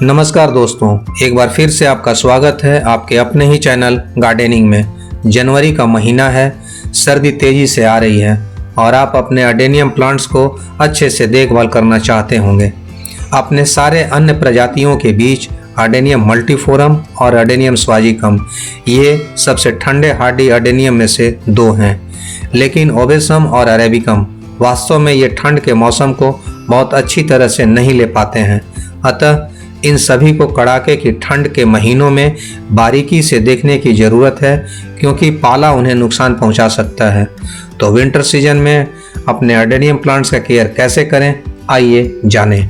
नमस्कार दोस्तों, एक बार फिर से आपका स्वागत है आपके अपने ही चैनल गार्डनिंग में। जनवरी का महीना है, सर्दी तेजी से आ रही है और आप अपने अडेनियम प्लांट्स को अच्छे से देखभाल करना चाहते होंगे। अपने सारे अन्य प्रजातियों के बीच अडेनियम मल्टीफोरम और अडेनियम स्वाजिकम ये सबसे ठंडे हार्डी अडेनियम में से दो हैं, लेकिन ओबेसम और अरेबिकम वास्तव में ये ठंड के मौसम को बहुत अच्छी तरह से नहीं ले पाते हैं। अतः इन सभी को कड़ाके की ठंड के महीनों में बारीकी से देखने की ज़रूरत है, क्योंकि पाला उन्हें नुकसान पहुंचा सकता है। तो विंटर सीजन में अपने अडेनियम प्लांट्स का केयर कैसे करें, आइए जानें।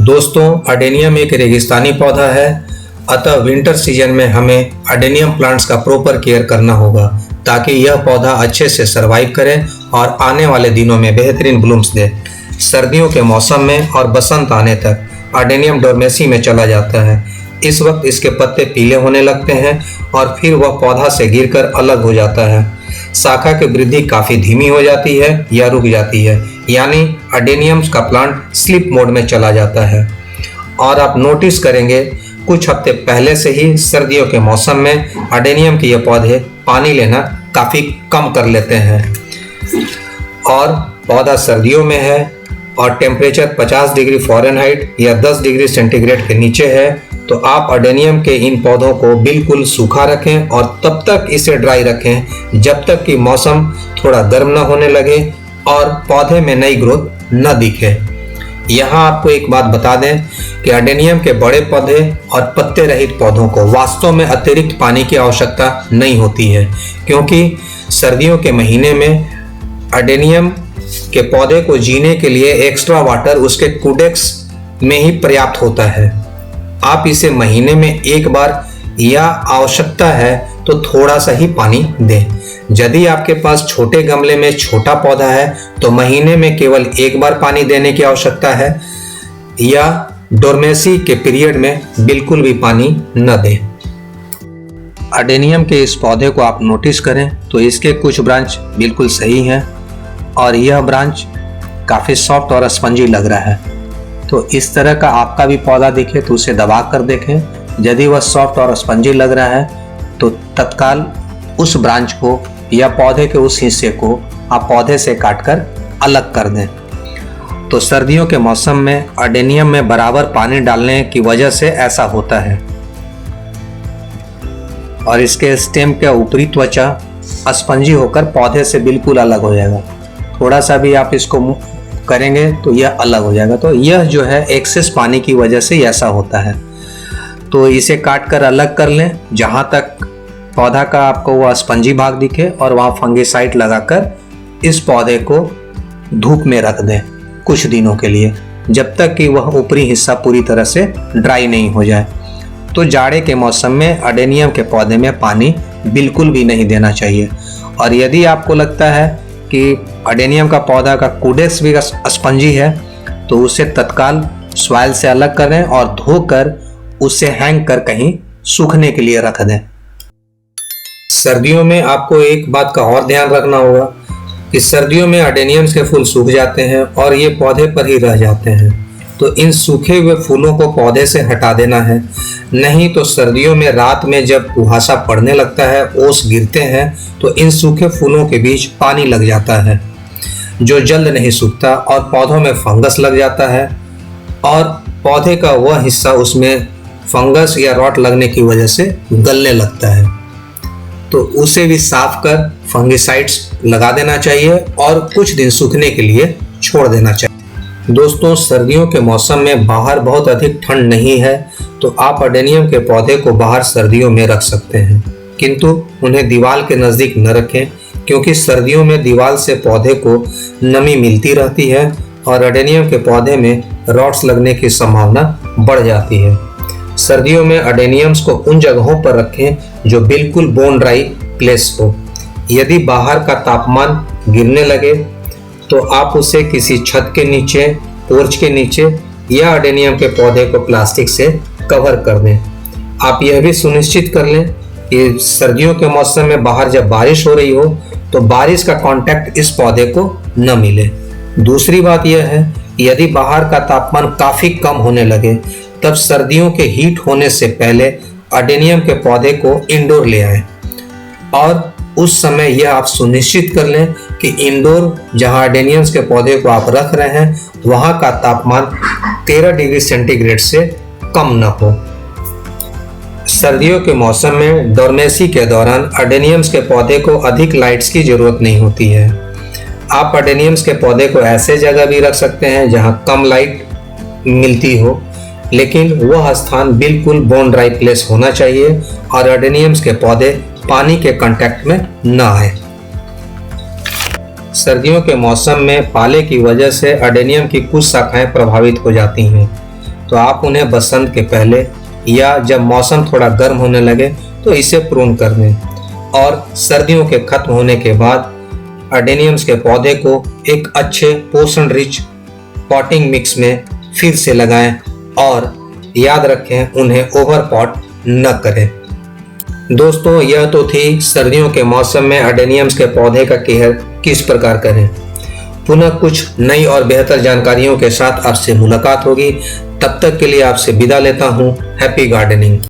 दोस्तों, अडेनियम एक रेगिस्तानी पौधा है, अतः विंटर सीजन में हमें अडेनियम प्लांट्स का प्रॉपर केयर करना होगा ताकि यह पौधा अच्छे से सरवाइव करे और आने वाले दिनों में बेहतरीन ब्लूम्स दे। सर्दियों के मौसम में और बसंत आने तक अडेनियम डोरमेसी में चला जाता है। इस वक्त इसके पत्ते पीले होने लगते हैं और फिर वह पौधा से गिरकर अलग हो जाता है। शाखा की वृद्धि काफ़ी धीमी हो जाती है या रुक जाती है, यानी अडेनियम का प्लांट स्लीप मोड में चला जाता है। और आप नोटिस करेंगे कुछ हफ्ते पहले से ही सर्दियों के मौसम में अडेनियम के ये पौधे पानी लेना काफ़ी कम कर लेते हैं। और पौधा सर्दियों में है और टेम्परेचर 50 डिग्री फ़ारेनहाइट या 10 डिग्री सेंटीग्रेड के नीचे है, तो आप अडेनियम के इन पौधों को बिल्कुल सूखा रखें और तब तक इसे ड्राई रखें जब तक कि मौसम थोड़ा गर्म न होने लगे और पौधे में नई ग्रोथ न दिखे। यहाँ आपको एक बात बता दें कि अडेनियम के बड़े पौधे और पत्ते रहित पौधों को वास्तव में अतिरिक्त पानी की आवश्यकता नहीं होती है, क्योंकि सर्दियों के महीने में अडेनियम के पौधे को जीने के लिए एक्स्ट्रा वाटर उसके कुडेक्स में ही पर्याप्त होता है। आप इसे महीने में एक बार या आवश्यकता है तो थोड़ा सा ही पानी दें। यदि आपके पास छोटे गमले में छोटा पौधा है तो महीने में केवल एक बार पानी देने की आवश्यकता है, या डोरमेसी के पीरियड में बिल्कुल भी पानी न दें। अडेनियम के इस पौधे को आप नोटिस करें तो इसके कुछ ब्रांच बिल्कुल सही हैं और यह ब्रांच काफ़ी सॉफ्ट और स्पंजी लग रहा है। तो इस तरह का आपका भी पौधा दिखे तो उसे दबा कर देखें। यदि वह सॉफ्ट और स्पंजी लग रहा है तो तत्काल उस ब्रांच को या पौधे के उस हिस्से को आप पौधे से काटकर अलग कर दें। तो सर्दियों के मौसम में अडेनियम में बराबर पानी डालने की वजह से ऐसा होता है और इसके स्टेम का ऊपरी त्वचा स्पंजी होकर पौधे से बिल्कुल अलग हो जाएगा। थोड़ा सा भी आप इसको करेंगे तो यह अलग हो जाएगा। तो यह जो है एक्सेस पानी की वजह से ऐसा होता है। तो इसे काट कर अलग कर लें जहाँ तक पौधा का आपको वह स्पंजी भाग दिखे, और वहाँ फंगिसाइड लगाकर इस पौधे को धूप में रख दें कुछ दिनों के लिए, जब तक कि वह ऊपरी हिस्सा पूरी तरह से ड्राई नहीं हो जाए। तो जाड़े के मौसम में अडेनियम के पौधे में पानी बिल्कुल भी नहीं देना चाहिए। और यदि आपको लगता है कि अडेनियम का पौधा का कुडेक्स भी स्पंजी है तो उसे तत्काल सॉइल से अलग करें और धोकर उसे हैंग कर कहीं सूखने के लिए रख दें। सर्दियों में आपको एक बात का और ध्यान रखना होगा कि सर्दियों में अडेनियम्स के फूल सूख जाते हैं और ये पौधे पर ही रह जाते हैं। तो इन सूखे हुए फूलों को पौधे से हटा देना है, नहीं तो सर्दियों में रात में जब कुहासा पड़ने लगता है, ओस गिरते हैं, तो इन सूखे फूलों के बीच पानी लग जाता है जो जल्द नहीं सूखता और पौधों में फंगस लग जाता है और पौधे का वह हिस्सा उसमें फंगस या रॉट लगने की वजह से गलने लगता है। तो उसे भी साफ कर फंगिसाइड्स लगा देना चाहिए और कुछ दिन सूखने के लिए छोड़ देना चाहिए। दोस्तों, सर्दियों के मौसम में बाहर बहुत अधिक ठंड नहीं है तो आप अडेनियम के पौधे को बाहर सर्दियों में रख सकते हैं, किंतु उन्हें दीवार के नज़दीक न रखें, क्योंकि सर्दियों में दीवार से पौधे को नमी मिलती रहती है और अडेनियम के पौधे में रॉट्स लगने की संभावना बढ़ जाती है। सर्दियों में अडेनियम्स को उन जगहों पर रखें जो बिल्कुल बोन ड्राई प्लेस हो। यदि बाहर का तापमान गिरने लगे तो आप उसे किसी छत के नीचे, पोर्च के नीचे या अडेनियम के पौधे को प्लास्टिक से कवर कर दें। आप यह भी सुनिश्चित कर लें कि सर्दियों के मौसम में बाहर जब बारिश हो रही हो तो बारिश का कांटेक्ट इस पौधे को न मिले। दूसरी बात यह है, यदि बाहर का तापमान काफी कम होने लगे तब सर्दियों के हीट होने से पहले अडेनियम के पौधे को इंडोर ले आए और उस समय यह आप सुनिश्चित कर लें कि इंडोर जहां अडेनियम्स के पौधे को आप रख रहे हैं वहां का तापमान 13 डिग्री सेंटीग्रेड से कम न हो। सर्दियों के मौसम में डोर्मेसी के दौरान अडेनियम्स के पौधे को अधिक लाइट्स की जरूरत नहीं होती है। आप अडेनियम्स के पौधे को ऐसे जगह भी रख सकते हैं जहां कम लाइट मिलती हो, लेकिन वह स्थान बिल्कुल बोन ड्राई प्लेस होना चाहिए और अडेनियम्स के पौधे पानी के कांटेक्ट में न आए। सर्दियों के मौसम में पाले की वजह से अडेनियम की कुछ शाखाएं प्रभावित हो जाती हैं, तो आप उन्हें बसंत के पहले या जब मौसम थोड़ा गर्म होने लगे तो इसे प्रून कर दें और सर्दियों के खत्म होने के बाद अडेनियम्स के पौधे को एक अच्छे पोषण रिच पॉटिंग मिक्स में फिर से लगाएं और याद रखें उन्हें ओवर पॉट न करें। दोस्तों, यह तो थी सर्दियों के मौसम में अडेनियम्स के पौधे का केयर किस प्रकार करें। पुनः कुछ नई और बेहतर जानकारियों के साथ आपसे मुलाकात होगी। तब तक के लिए आपसे विदा लेता हूँ। Happy gardening.